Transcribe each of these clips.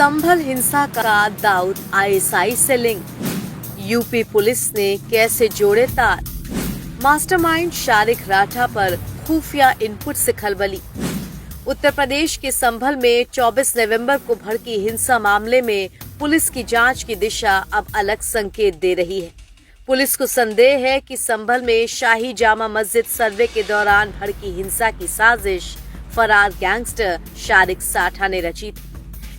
संभल हिंसा का दाऊद आईएसआई से लिंक, यूपी पुलिस ने कैसे जोड़े तार। मास्टरमाइंड शारिक राठा पर खुफिया इनपुट से खलबली। उत्तर प्रदेश के संभल में 24 नवंबर को भड़की हिंसा मामले में पुलिस की जांच की दिशा अब अलग संकेत दे रही है। पुलिस को संदेह है कि संभल में शाही जामा मस्जिद सर्वे के दौरान भड़की हिंसा की साजिश फरार गैंगस्टर शारिक साठा ने रची थी।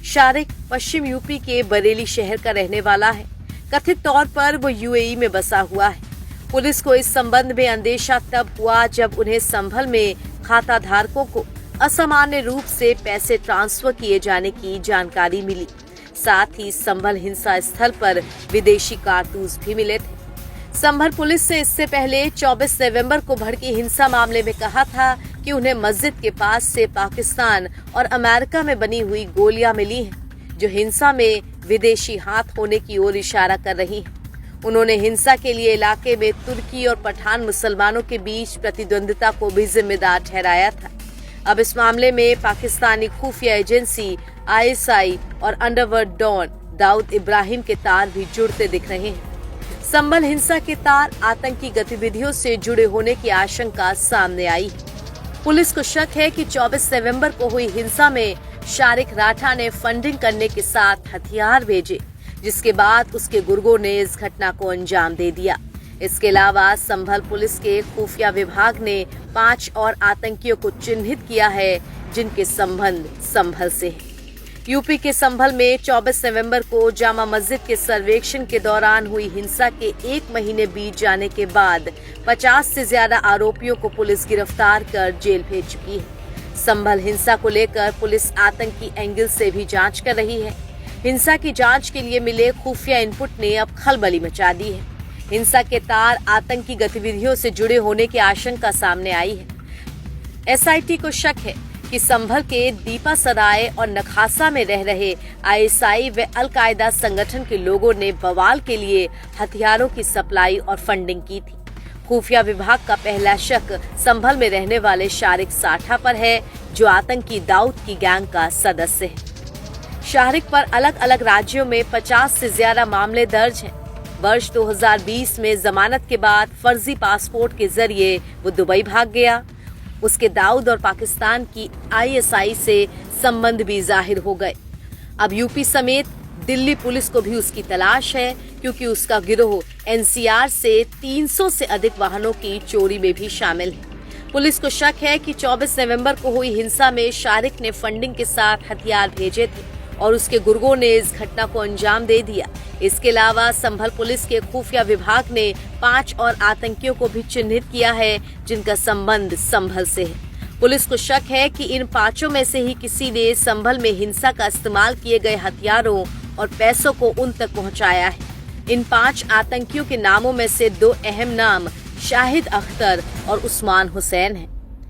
शारिक पश्चिम यूपी के बरेली शहर का रहने वाला है। कथित तौर पर वो यूएई में बसा हुआ है। पुलिस को इस संबंध में अंदेशा तब हुआ जब उन्हें संभल में खाता धारकों को असामान्य रूप से पैसे ट्रांसफर किए जाने की जानकारी मिली। साथ ही संभल हिंसा स्थल पर विदेशी कारतूस भी मिले थे। संभल पुलिस ने इससे पहले 24 नवंबर को भड़की हिंसा मामले में कहा था कि उन्हें मस्जिद के पास से पाकिस्तान और अमेरिका में बनी हुई गोलियां मिली हैं, जो हिंसा में विदेशी हाथ होने की ओर इशारा कर रही हैं। उन्होंने हिंसा के लिए इलाके में तुर्की और पठान मुसलमानों के बीच प्रतिद्वंदिता को भी जिम्मेदार ठहराया था। अब इस मामले में पाकिस्तानी खुफिया एजेंसी आईएसआई और अंडरवर्ल्ड डॉन दाऊद इब्राहिम के तार भी जुड़ते दिख रहे हैं। संभल हिंसा के तार आतंकी गतिविधियों से जुड़े होने की आशंका सामने आई है। पुलिस को शक है कि 24 नवंबर को हुई हिंसा में शारिक राठा ने फंडिंग करने के साथ हथियार भेजे, जिसके बाद उसके गुर्गों ने इस घटना को अंजाम दे दिया। इसके अलावा संभल पुलिस के खुफिया विभाग ने 5 और आतंकियों को चिन्हित किया है, जिनके संबंध संभल से हैं। यूपी के संभल में 24 नवंबर को जामा मस्जिद के सर्वेक्षण के दौरान हुई हिंसा के 1 महीने बीत जाने के बाद 50 से ज्यादा आरोपियों को पुलिस गिरफ्तार कर जेल भेज चुकी है। संभल हिंसा को लेकर पुलिस आतंकी एंगल से भी जांच कर रही है। हिंसा की जांच के लिए मिले खुफिया इनपुट ने अब खलबली मचा दी है। हिंसा के तार आतंकी गतिविधियों से जुड़े होने की आशंका सामने आई है। एसआईटी को शक है कि संभल के दीपा सराय और नखासा में रह रहे आईएसआई व अल-कायदा संगठन के लोगों ने बवाल के लिए हथियारों की सप्लाई और फंडिंग की थी। खुफिया विभाग का पहला शक संभल में रहने वाले शारिक साठा पर है, जो आतंकी दाऊद की गैंग का सदस्य है। शारिक पर अलग अलग राज्यों में 50 से ज्यादा मामले दर्ज हैं। वर्ष 2020 में जमानत के बाद फर्जी पासपोर्ट के जरिए वो दुबई भाग गया। उसके दाऊद और पाकिस्तान की आईएसआई से संबंध भी जाहिर हो गए। अब यूपी समेत दिल्ली पुलिस को भी उसकी तलाश है, क्योंकि उसका गिरोह एनसीआर से 300 से अधिक वाहनों की चोरी में भी शामिल है। पुलिस को शक है कि 24 नवंबर को हुई हिंसा में शारिक ने फंडिंग के साथ हथियार भेजे थे और उसके गुर्गों ने इस घटना को अंजाम दे दिया। इसके अलावा संभल पुलिस के खुफिया विभाग ने 5 और आतंकियों को भी चिन्हित किया है, जिनका संबंध संभल से है। पुलिस को शक है कि इन 5 में से ही किसी ने संभल में हिंसा का इस्तेमाल किए गए हथियारों और पैसों को उन तक पहुंचाया है। इन 5 आतंकियों के नामों में से 2 अहम नाम शाहिद अख्तर और उस्मान हुसैन हैं।